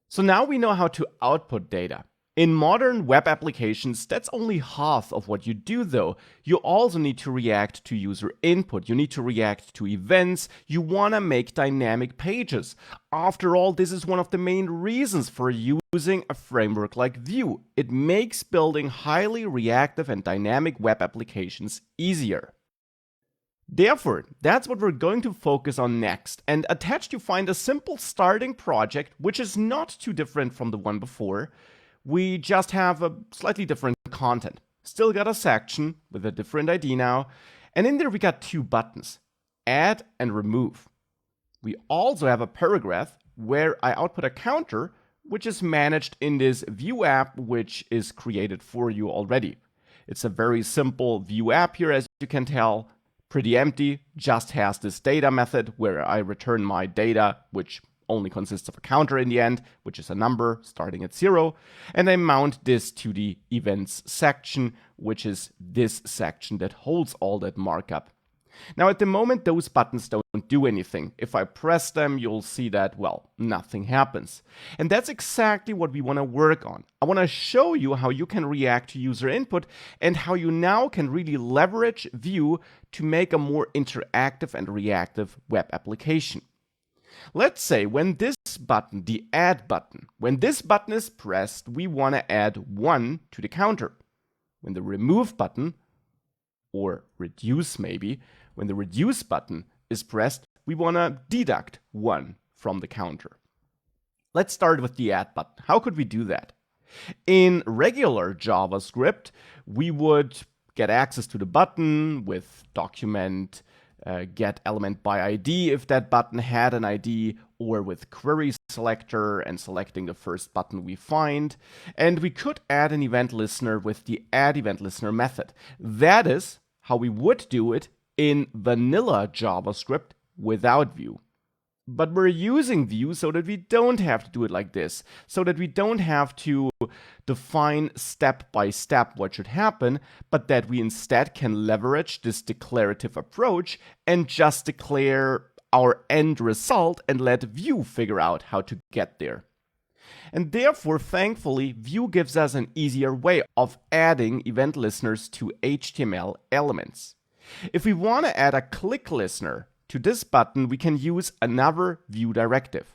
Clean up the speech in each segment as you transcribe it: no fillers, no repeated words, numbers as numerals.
So now we know how to output data. In modern web applications, that's only half of what you do though. You also need to react to user input. You need to react to events. You want to make dynamic pages. After all, this is one of the main reasons for using a framework like Vue. It makes building highly reactive and dynamic web applications easier. Therefore, that's what we're going to focus on next, and attached you find a simple starting project which is not too different from the one before. We just have a slightly different content. Still got a section with a different ID now, and in there we got two buttons, add and remove. We also have a paragraph where I output a counter which is managed in this Vue app which is created for you already. It's a very simple Vue app here, as you can tell. Pretty empty, just has this data method where I return my data, which only consists of a counter in the end, which is a number starting at 0, and I mount this to the events section, which is this section that holds all that markup. Now at the moment those buttons don't do anything. If I press them, you'll see that, well, nothing happens. And that's exactly what we want to work on. I want to show you how you can react to user input and how you now can really leverage Vue to make a more interactive and reactive web application. Let's say when this button, the add button, when this button is pressed, we want to add 1 to the counter. When the remove button, or reduce maybe, when the reduce button is pressed, we want to deduct 1 from the counter. Let's start with the add button. How could we do that? In regular JavaScript, we would get access to the button with document get element by ID if that button had an ID, or with query selector and selecting the first button we find. And we could add an event listener with the add event listener method. That is how we would do it in vanilla JavaScript without Vue. But we're using Vue so that we don't have to do it like this, so that we don't have to define step by step what should happen, but that we instead can leverage this declarative approach and just declare our end result and let Vue figure out how to get there. And therefore, thankfully, Vue gives us an easier way of adding event listeners to HTML elements. If we want to add a click listener to this button, we can use another Vue directive.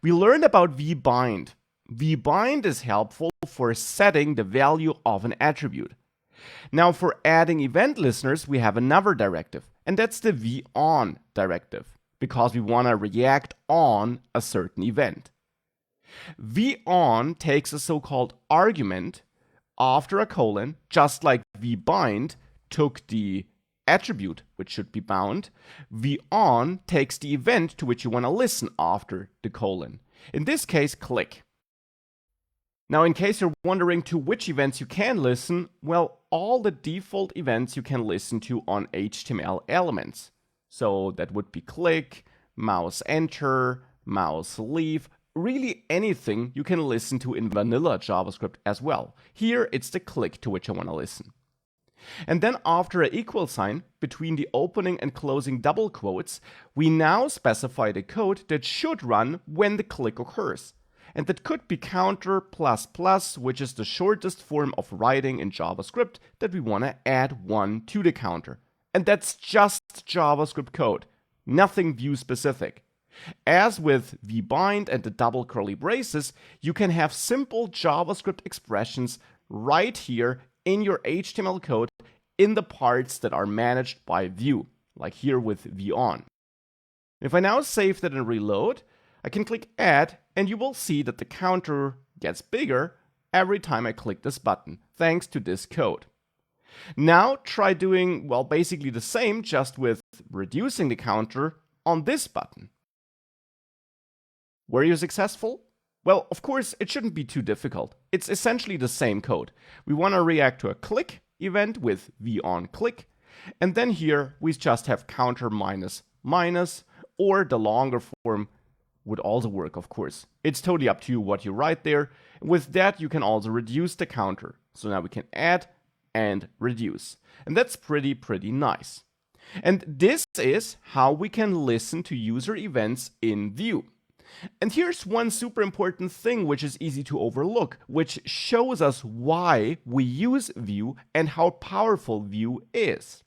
We learned about vbind. Vbind is helpful for setting the value of an attribute. Now for adding event listeners, we have another directive, and that's the von directive, because we want to react on a certain event. von takes a so-called argument after a colon, just like vbind took the attribute which should be bound. von takes the event to which you want to listen after the colon. In this case, click. Now, in case you're wondering to which events you can listen, well, all the default events you can listen to on HTML elements. So that would be click, mouse enter, mouse leave, really anything you can listen to in vanilla JavaScript as well. Here, it's the click to which I want to listen. And then after an equal sign between the opening and closing double quotes, we now specify the code that should run when the click occurs. And that could be counter ++, which is the shortest form of writing in JavaScript that we want to add 1 to the counter. And that's just JavaScript code, nothing Vue specific. As with vbind and the double curly braces, you can have simple JavaScript expressions right here in your HTML code in the parts that are managed by Vue, like here with von. If I now save that and reload, I can click add, and you will see that the counter gets bigger every time I click this button, thanks to this code. Now try doing, well, basically the same, just with reducing the counter on this button. Were you successful? Well, of course, it shouldn't be too difficult. It's essentially the same code. We want to react to a click event with von click, and then here we just have counter minus minus, or the longer form would also work, of course. It's totally up to you what you write there. With that, you can also reduce the counter. So now we can add and reduce. And that's pretty nice. And this is how we can listen to user events in Vue. And here's one super important thing which is easy to overlook, which shows us why we use Vue and how powerful Vue is.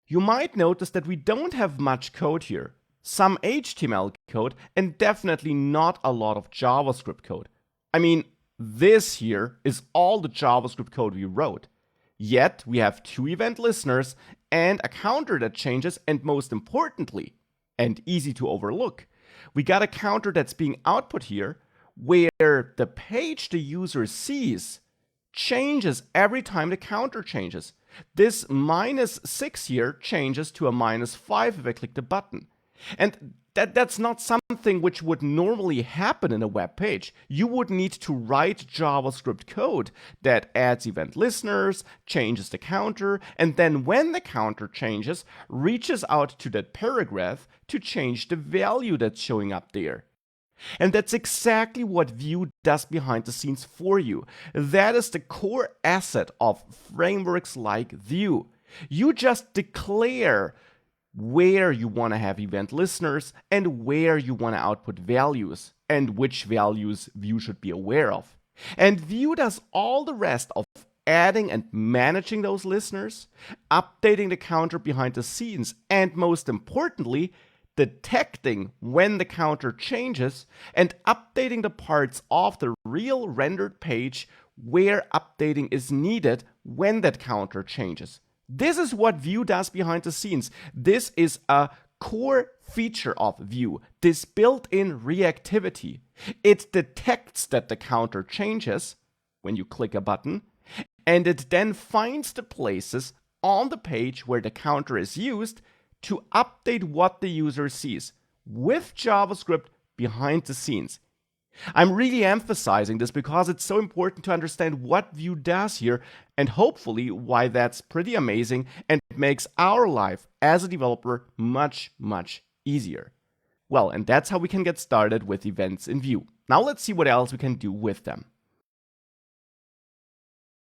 You might notice that we don't have much code here. Some HTML code and definitely not a lot of JavaScript code. I mean, this here is all the JavaScript code we wrote. Yet we have 2 event listeners and a counter that changes, and most importantly, and easy to overlook, we got a counter that's being output here where the page the user sees changes every time the counter changes. This -6 here changes to a -5 if I click the button. And that's not something which would normally happen in a web page. You would need to write JavaScript code that adds event listeners, changes the counter, and then when the counter changes, reaches out to that paragraph to change the value that's showing up there. And that's exactly what Vue does behind the scenes for you. That is the core asset of frameworks like Vue. You just declare where you want to have event listeners and where you want to output values and which values Vue should be aware of. And Vue does all the rest of adding and managing those listeners, updating the counter behind the scenes, and most importantly, detecting when the counter changes and updating the parts of the real rendered page where updating is needed when that counter changes. This is what Vue does behind the scenes. This is a core feature of Vue, this built-in reactivity. It detects that the counter changes when you click a button, and it then finds the places on the page where the counter is used to update what the user sees with JavaScript behind the scenes. I'm really emphasizing this because it's so important to understand what Vue does here and hopefully why that's pretty amazing and makes our life as a developer much, much easier. Well, and that's how we can get started with events in Vue. Now let's see what else we can do with them.